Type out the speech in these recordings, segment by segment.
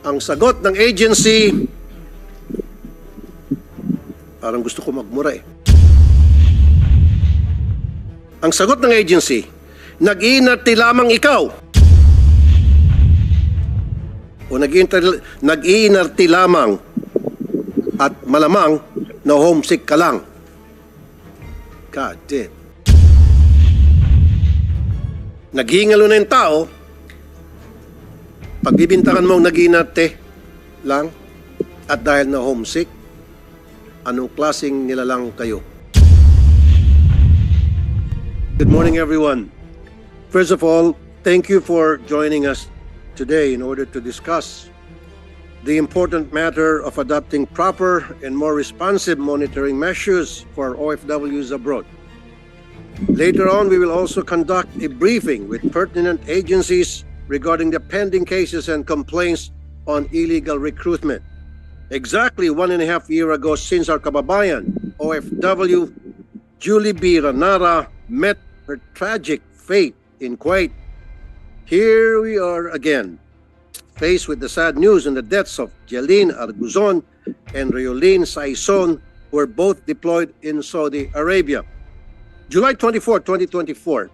Ang sagot ng agency, parang gusto ko magmura eh. Ang sagot ng agency, nag-iinarte lamang ikaw. O nag-iinarte lamang at malamang na homesick ka lang. God damn. Naghihingalo na yung tao, pagbibintangan mo nag-iinarte lang at dahil na homesick, anong klaseng nilalang kayo? Good morning, everyone. First of all, thank you for joining us today in order to discuss the important matter of adopting proper and more responsive monitoring measures for OFWs abroad. Later on, we will also conduct a briefing with pertinent agencies regarding the pending cases and complaints on illegal recruitment. Exactly 1.5 years ago since our kababayan, OFW Julie B. Ranara, met her tragic fate in Kuwait. Here we are again, faced with the sad news and the deaths of Jeline Arguzon and Riolin Saison, who were both deployed in Saudi Arabia. July 24, 2024,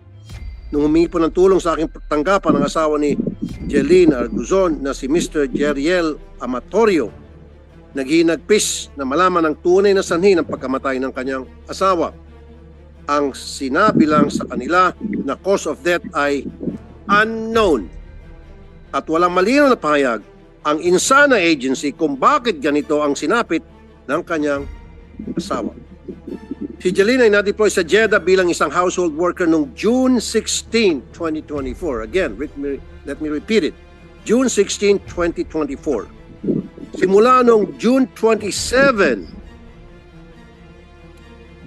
nung humingi po ng tulong sa aking tanggapan ng asawa ni Jeline Arguzon na si Mr. Jeriel Amatorio, naghinagpis na malaman ang tunay na sanhi ng pagkamatay ng kanyang asawa. Ang sinabi lang sa kanila na cause of death ay unknown at walang malinaw na pahayag ang Insana Agency kung bakit ganito ang sinapit ng kanyang asawa. Si Jeline ay na-deploy sa Jeddah bilang isang household worker noong June 16, 2024. Again, let me repeat it. June 16, 2024. Simula noong June 27,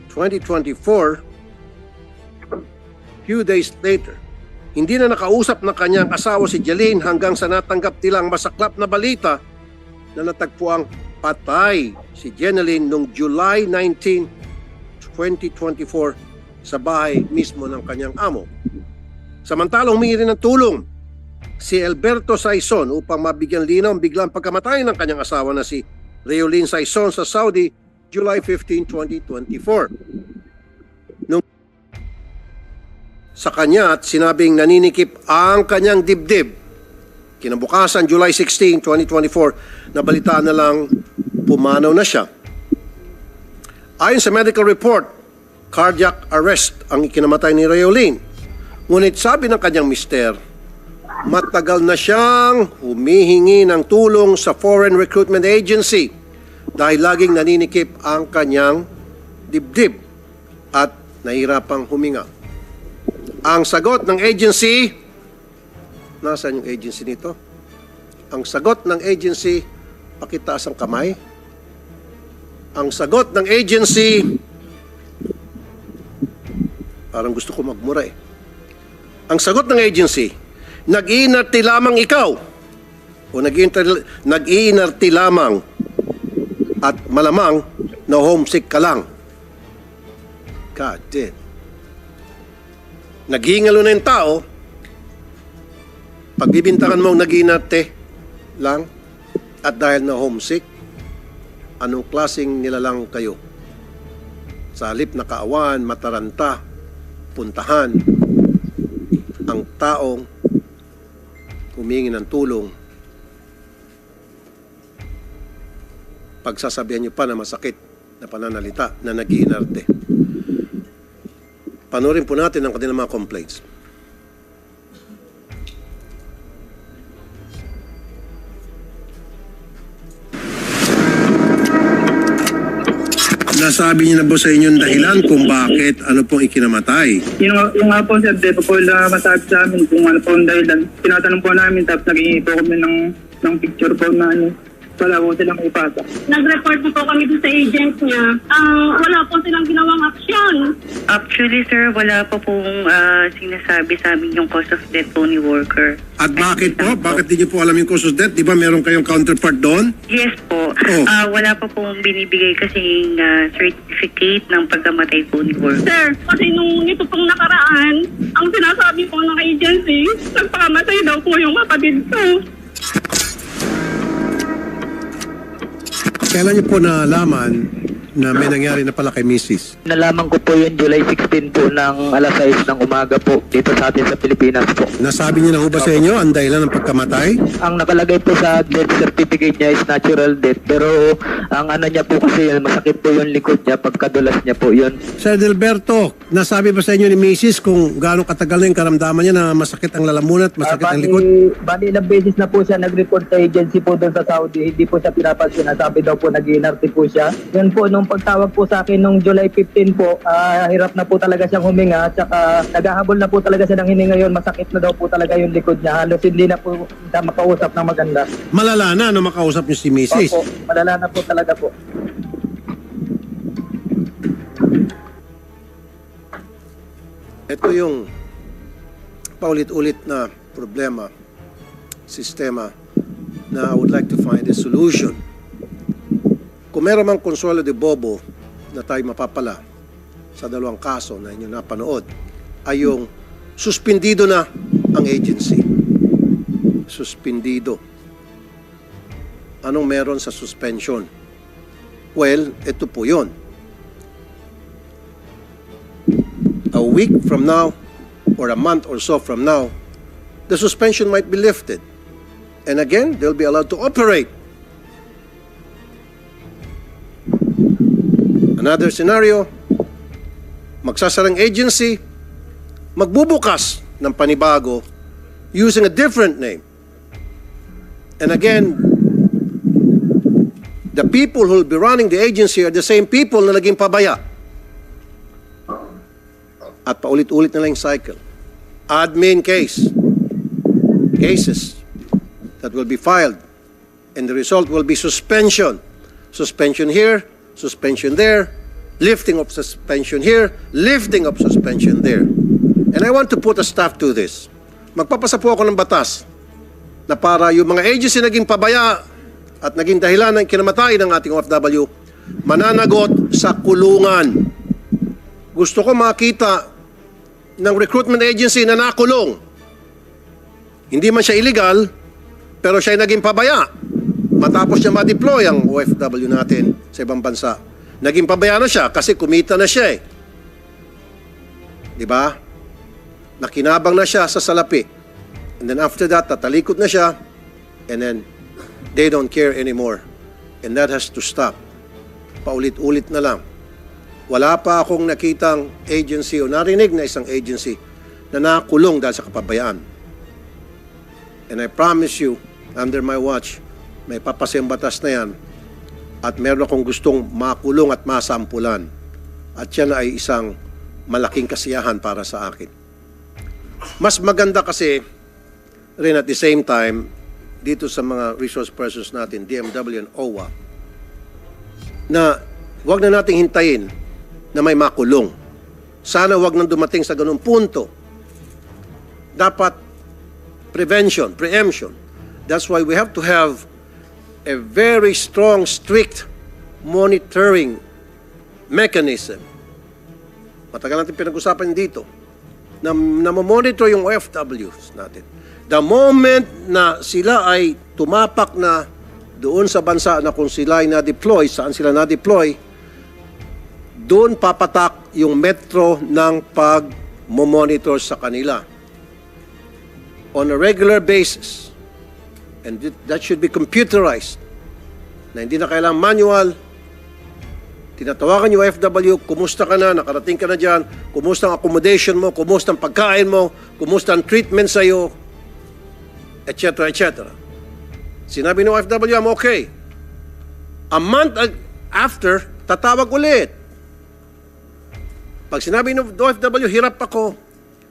2024, few days later, hindi na nakausap ng kanyang asawa si Jeline hanggang sa natanggap nilang masaklap na balita na natagpuang patay si Jeneline noong July 19, 2024 sa bahay mismo ng kanyang amo. Samantalang humingi rin ng tulong si Alberto Saison upang mabigyan linaw ang biglang pagkamatay ng kanyang asawa na si Riolin Saison sa Saudi, July 15, 2024. Nung sa kanya at sinabing naninikip ang kanyang dibdib, kinabukasan July 16, 2024, nabalitaan na lang pumanaw na siya. Ayon sa medical report, cardiac arrest ang ikinamatay ni Riolin. Ngunit sabi ng kanyang mister, matagal na siyang humihingi ng tulong sa Foreign Recruitment Agency dahil laging naninikip ang kanyang dibdib at nahihirapang huminga. Ang sagot ng agency, nasaan yung agency nito? Ang sagot ng agency, pakitaas ang kamay. Ang sagot ng agency, parang gusto ko magmura eh. Ang sagot ng agency, nag-iinarte lamang ikaw o nag-iinarte lamang at malamang na homesick ka lang. God damn. Naghihingalo na yung tao, pagbibintangan mo nag-iinarte lang at dahil na homesick, anong klaseng nilalang kayo? Sa halip na kaawan, mataranta, puntahan ang taong humingi ng tulong, pagsasabihan niyo pa na masakit na pananalita na nag-iinarte. Panoorin po natin ang kanilang mga complaints. Nasabi niyo na po sa inyong dahilan kung bakit ano pong ikinamatay? Yung nga po sir, di po masabi sa amin kung ano po ang dahilan. Tinatanong po namin tapos nag-iingi po kami ng picture po na wala po silang ipasa. Nag-report po kami sa agent niya. Wala po silang ginawang aksyon. Actually, sir, wala pa pong sinasabi sa amin yung cause of death po ni worker. At bakit po? Bakit di niyo po alam yung cause of death? Di ba meron kayong counterpart doon? Yes po. Oh. Wala pa pong binibigay kasing certificate ng pagkamatay po ni worker. Sir, kasi nung ito pong nakaraan, ang sinasabi po ng agency, nagpakamatay daw po yung kapatid ko. Kailan niyo po nalaman na may nangyari na pala kay Mrs.? Nalaman ko po yun July 16 po ng alas 6 ng umaga po dito sa atin sa Pilipinas po. Nasabi niya na ho ba sa inyo ang dahilan ng pagkamatay? Ang nakalagay po sa death certificate niya is natural death, pero ang ano niya po kasi masakit po yung likod niya, pagkadulas niya po yun. Sir Delberto, nasabi ba sa inyo ni Mrs. kung gaano katagal na yung karamdaman niya na masakit ang lalamunan at masakit ang likod? Bali ilang beses na po siya nag-report sa agency po doon sa Saudi, hindi po siya pinapansin. Sabi daw po nag-inarte po siya. Yan po, nung pagtawag po sa akin nung July 15 po, hirap na po talaga siyang huminga, tsaka naghahabol na po talaga siya ng hininga ngayon, masakit na daw po talaga yung likod niya, halos hindi na po siya makausap ng maganda. Malala na no makausap niyo si Mrs. Opo, malala na po talaga po. Ito yung paulit-ulit na problema, sistema na I would like to find a solution. Kung meron mang Consuelo de Bobo na tayo mapapala sa dalawang kaso na inyo napanood, ay yung suspendido na ang agency. Suspendido. Anong meron sa suspension? Well, ito po yun. A week from now or a month or so from now, the suspension might be lifted. And again, they'll be allowed to operate. Another scenario, magsasarang agency, magbubukas ng panibago using a different name. And again, the people who will be running the agency are the same people na naging pabaya. At paulit-ulit na lang yung cycle. Admin cases that will be filed, and the result will be suspension. Suspension here, suspension there, lifting of suspension here, lifting of suspension there. And I want to put a stop to this. Magpapasa po ako ng batas na para yung mga agency naging pabaya at naging dahilan ng kinamatay ng ating OFW, mananagot sa kulungan. Gusto ko makita ng recruitment agency na nakulong. Hindi man siya illegal, pero siya ay naging pabaya. Matapos niya ma-deploy ang OFW natin sa ibang bansa. Naging pabaya na siya kasi kumita na siya eh. Di ba? Nakinabang na siya sa salapi. And then after that, tatalikod na siya. And then, they don't care anymore. And that has to stop. Paulit-ulit na lang. Wala pa akong nakitang agency o narinig na isang agency na nakulong dahil sa kapabayaan. And I promise you, under my watch, may papasayang batas na yan at meron akong gustong makulong at masampulan. At yan ay isang malaking kasiyahan para sa akin. Mas maganda kasi rin at the same time dito sa mga resource persons natin, DMW and OWA, na wag na nating hintayin na may makulong. Sana wag nang dumating sa ganung punto. Dapat prevention, preemption. That's why we have to have a very strong, strict monitoring mechanism. Matagal natin pinag-usapan dito na monitor yung OFWs natin. The moment na sila ay tumapak na doon sa bansa na kung sila ay na-deploy, saan sila na-deploy, doon papatak yung metro ng pag-monitor sa kanila on a regular basis. And that should be computerized. Na hindi na kailangang manual. Tinatawagan yung OFW, kumusta ka na, nakarating ka na dyan, kumusta ang accommodation mo, kumusta ang pagkain mo, kumusta ang treatment sa'yo, etc. etc. Sinabi ng OFW, I'm okay. A month after, tatawag ulit. Pag sinabi ng OFW, hirap ako,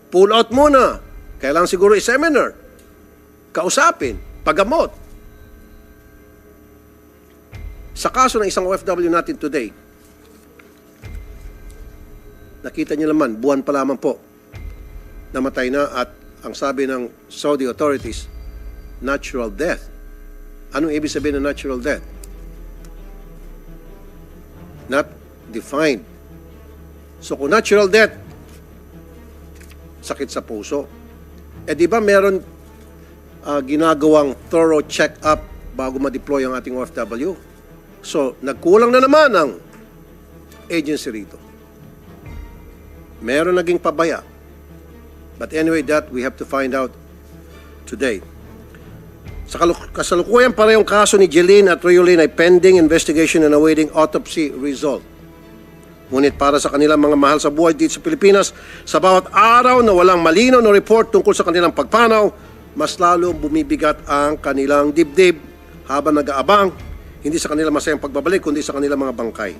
pull out muna. Kailangan siguro i-seminar. Kausapin. Paggamot. Sa kaso ng isang OFW natin today, nakita niyo naman, buwan pa lamang po, namatay na at ang sabi ng Saudi authorities, natural death. Anong ibig sabihin ng natural death? Not defined. So kung natural death, sakit sa puso. Eh di ba meron ginagawang thorough check-up bago ma-deploy ang ating OFW? So, nagkulang na naman ang agency rito. Meron naging pabaya. But anyway, that we have to find out today. Sa kasalukuyan, parehong kaso ni Jeline at Riolin ay pending investigation and awaiting autopsy result. Ngunit para sa kanilang mga mahal sa buhay dito sa Pilipinas, sa bawat araw na walang malinaw na report tungkol sa kanilang pagpanaw, mas lalong bumibigat ang kanilang dibdib habang nag-aabang, hindi sa kanilang masayang pagbabalik, kundi sa kanilang mga bangkay.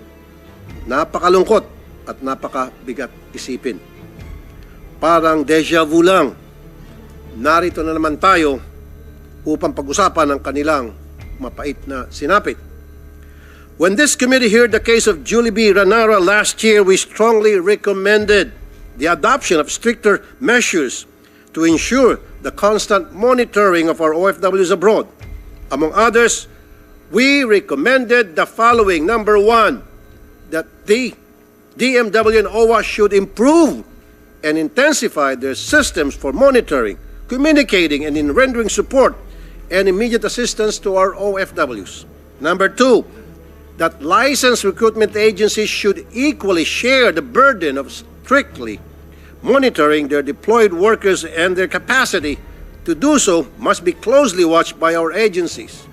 Napakalungkot at napakabigat isipin. Parang deja vu lang. Narito na naman tayo upang pag-usapan ang kanilang mapait na sinapit. When this committee heard the case of Julie B. Ranara last year, we strongly recommended the adoption of stricter measures to ensure the constant monitoring of our OFWs abroad. Among others, we recommended the following. Number one, that the DMW and OWA should improve and intensify their systems for monitoring, communicating, and in rendering support and immediate assistance to our OFWs. Number two, that licensed recruitment agencies should equally share the burden of strictly monitoring their deployed workers, and their capacity to do so must be closely watched by our agencies.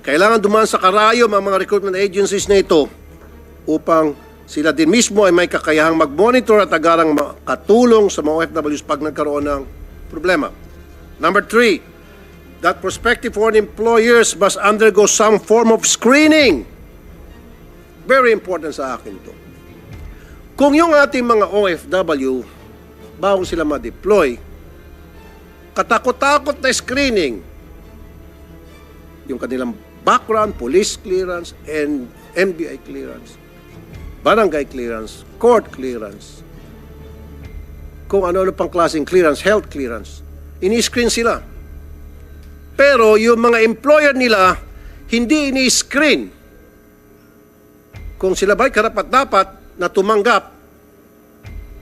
Kailangan dumaan sa karayom ang mga recruitment agencies na ito upang sila din mismo ay may kakayahang mag-monitor at agarang makatulong sa mga OFWs pag nagkaroon ng problema. Number three, that prospective foreign employers must undergo some form of screening. Very important sa akin ito. Kung yung ating mga OFW, bago sila ma-deploy, katakot-takot na screening, yung kanilang background, police clearance, and NBI clearance, barangay clearance, court clearance, kung ano-ano pang klaseng clearance, health clearance, ini-screen sila. Pero yung mga employer nila, hindi ini-screen kung sila ba'y karapat-dapat na tumanggap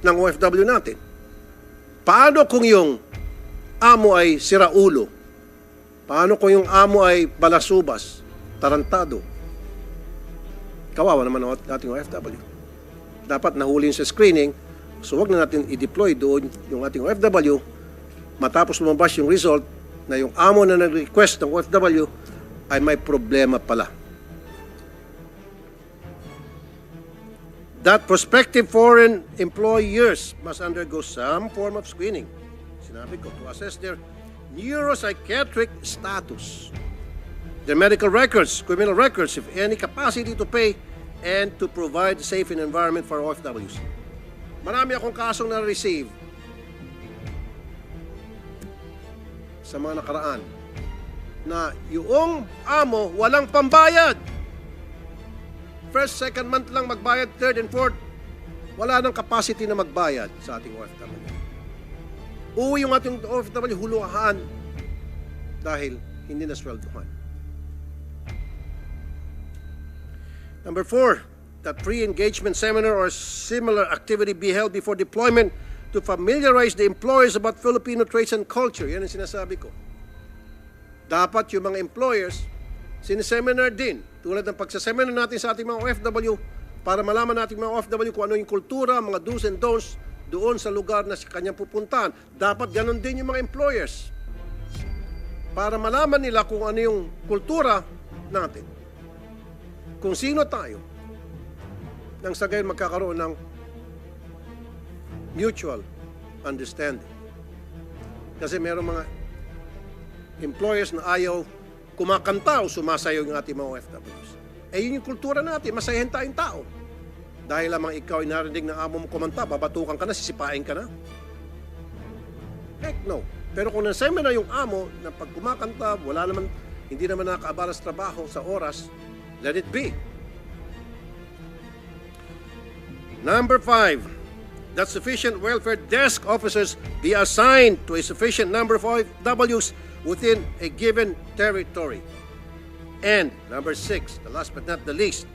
ng OFW natin. Paano kung yung amo ay siraulo? Paano kung yung amo ay balasubas, tarantado? Kawawa naman ang ating OFW. Dapat nahuli sa screening, so wag na natin i-deploy doon yung ating OFW. Matapos lumabas yung result na yung amo na nag-request ng OFW ay may problema pala. That prospective foreign employers must undergo some form of screening, sinabi ko, to assess their neuropsychiatric status, their medical records, criminal records, if any, capacity to pay, and to provide safe and environment for OFWs. Marami akong kasong na-receive sa mga nakaraan na yung amo walang pambayad. First, second month lang magbayad, third and fourth, wala nang capacity na magbayad sa ating OFW. Uwi yung ating OFW huluhan dahil hindi na sweldohan. Number four, that pre-engagement seminar or similar activity be held before deployment to familiarize the employers about Filipino traits and culture. Yan ang sinasabi ko. Dapat yung mga employers, sineseminar din. Tulad ng pagsaseminar natin sa ating mga OFW para malaman natin mga OFW kung ano yung kultura, mga do's and don'ts doon sa lugar na kanyang pupuntahan. Dapat ganun din yung mga employers para malaman nila kung ano yung kultura natin. Kung sino tayo nang sa gayon magkakaroon ng mutual understanding. Kasi mayroong mga employers na ayaw kumakanta o sumasayaw yung ating mga OFWs. Eh yun yung kultura natin, masayahin tayong tao. Dahil lamang ikaw ay narinig ng amo mo kumanta, babatukan ka na, sisipain ka na. Heck no. Pero kung nasema na yung amo na pag kumakanta, wala naman, hindi naman nakakaabala sa trabaho sa oras, let it be. Number 5, that sufficient welfare desk officers be assigned to a sufficient number of OFWs within a given territory. And number 6, the last but not the least,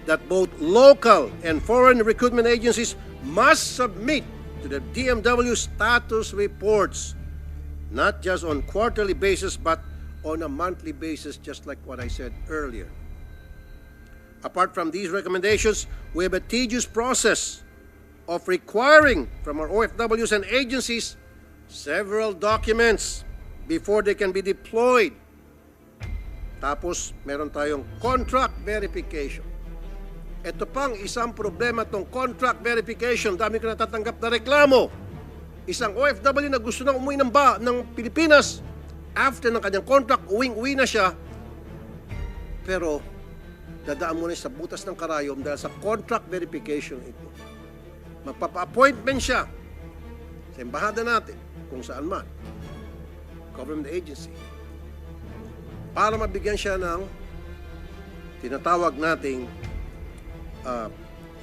that both local and foreign recruitment agencies must submit to the DMW status reports, not just on quarterly basis, but on a monthly basis, just like what I said earlier. Apart from these recommendations, we have a tedious process of requiring from our OFWs and agencies several documents before they can be deployed. Tapos, meron tayong contract verification. Ito pang isang problema tong contract verification. Dami ko natatanggap na reklamo. Isang OFW na gusto na umuwi ng Pilipinas, after ng kanyang contract, uwing-uwi na siya. Pero, dadaan muna sa butas ng karayom dahil sa contract verification ito. Magpapa-appointment siya sa embahada natin, kung saan man, government agency, para mabigyan siya ng tinatawag nating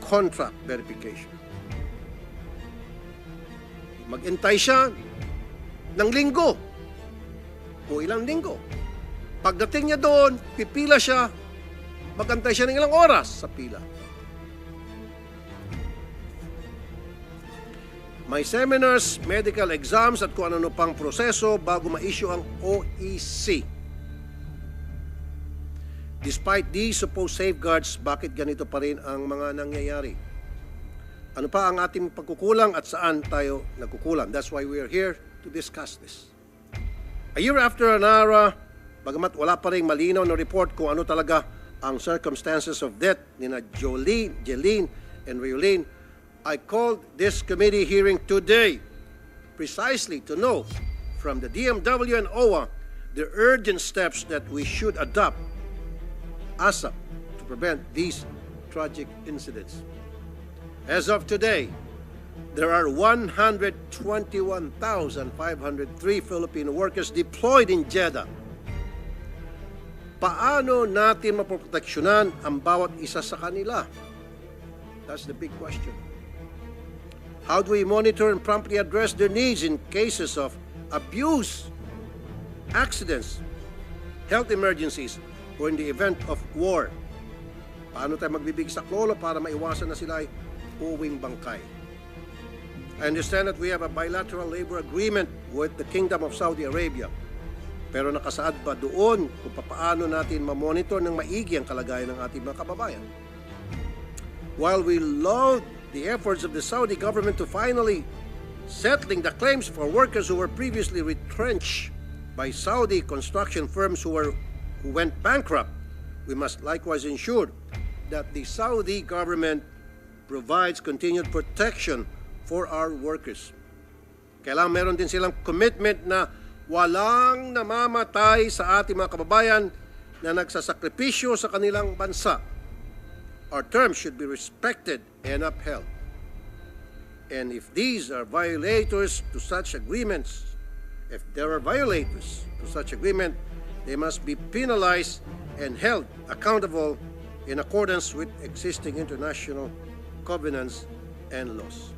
contract verification. Mag-intay siya ng linggo o ilang linggo. Pagdating niya doon, pipila siya, mag-antay siya ng ilang oras sa pila. May seminars, medical exams at kung ano pang proseso bago ma-issue ang OEC. Despite these supposed safeguards, bakit ganito pa rin ang mga nangyayari? Ano pa ang ating pagkukulang at saan tayo nagkukulang? That's why we are here to discuss this. A year after NARA, bagamat wala pa rin malinaw na report kung ano talaga ang circumstances of death ni na Jeline and Rayolene, I called this committee hearing today precisely to know from the DMW and OWA the urgent steps that we should adopt ASAP to prevent these tragic incidents. As of today, there are 121,503 Filipino workers deployed in Jeddah. Paano natin mapoproteksyonan ang bawat isa sa kanila? That's the big question. How do we monitor and promptly address their needs in cases of abuse, accidents, health emergencies, or in the event of war? Paano tayo magbibigay sa klolo para maiwasan na sila ay uwing bangkay? I understand that we have a bilateral labor agreement with the Kingdom of Saudi Arabia. Pero nakasaad ba doon kung paano natin mamonitor ng maigi ang kalagayan ng ating mga kababayan? While we laud the efforts of the Saudi government to finally settling the claims for workers who were previously retrenched by Saudi construction firms who went bankrupt, we must likewise ensure that the Saudi government provides continued protection for our workers. Kailangan meron din silang commitment na walang namamatay sa ating mga kababayan na nagsasakripisyo sa kanilang bansa. Our terms should be respected and upheld. And if these are violators to such agreements, if there are violators to such agreement, they must be penalized and held accountable in accordance with existing international covenants and laws.